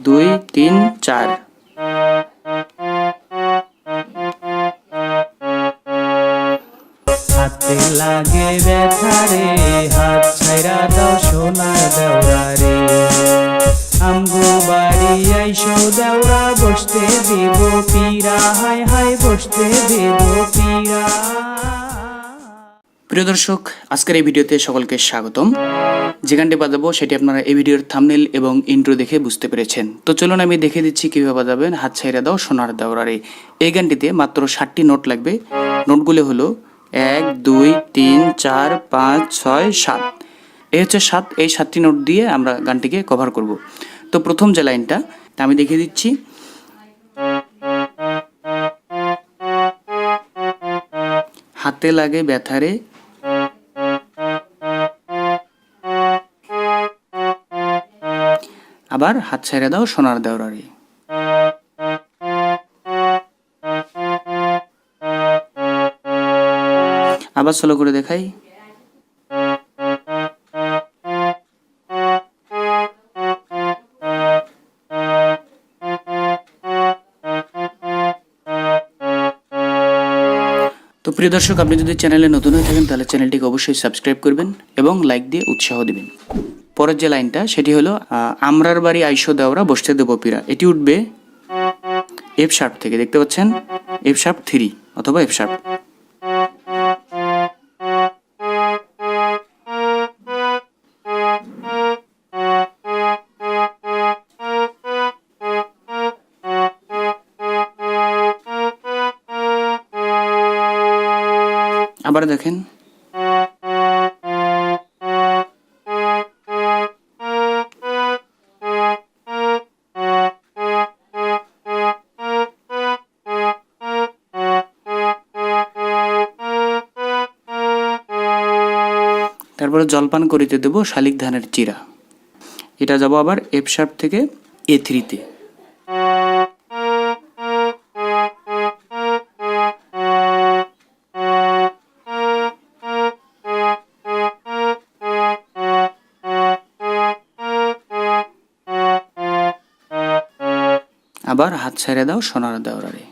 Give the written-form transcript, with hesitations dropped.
2 3 4। হাতে লাগে ব্যথা রে, হাত ছাইরা দাও সোনার দেওরা রে। আমগো বাড়ি আইসো দেওরা, বসতে দেব পীরা, হায় হায় বসতে দেব পীরা। প্রিয় দর্শক, আজকের এই ভিডিওতে সকলকে স্বাগতম। যে গানটি বাজাবো সেটি আপনারা এই ভিডিওর থাম্বনেল এবং ইন্ট্রো দেখে বুঝতে পেরেছেন। তো চলুন আমি দেখে দিচ্ছি কীভাবে বাজাবেন হাত ছাইরা দাও সোনার দেওরা রে। এই গানটিতে মাত্র 7টি নোট লাগবে। নোটগুলো হলো 1 2 3 4 5 6 7। এই হচ্ছে 7। এই 7টি নোট দিয়ে আমরা গানটিকে কভার করব। তো প্রথম যে লাইনটা আমি দেখিয়ে দিচ্ছি। হাতে লাগে ব্যথারে, আবার হাত ছাইরা দাও সোনার দেওরা রে। আবার স্লো করে দেখাই। তো প্রিয় দর্শক, আপনি যদি চ্যানেলে নতুন হয়ে থাকেন তাহলে চ্যানেলটিকে অবশ্যই সাবস্ক্রাইব করবেন এবং লাইক দিয়ে উৎসাহ দিবেন। পরের যে লাইনটা সেটি হলো আমরার বাড়ি আইসো দেওরা, বসতে দেব পীরা। এটি উঠবে এফ শার্প থেকে, দেখতে পাচ্ছেন এফ শার্প 3 অথবা এফ শার্প। আবার দেখেন। তারপরে জলপান করিতে দেব শালিক ধানের চিরা। এটা যাব আবার এফ শার্প থেকে A3-তে। আবার হাত ছাইড়া দাও সোনার দেওরা রে।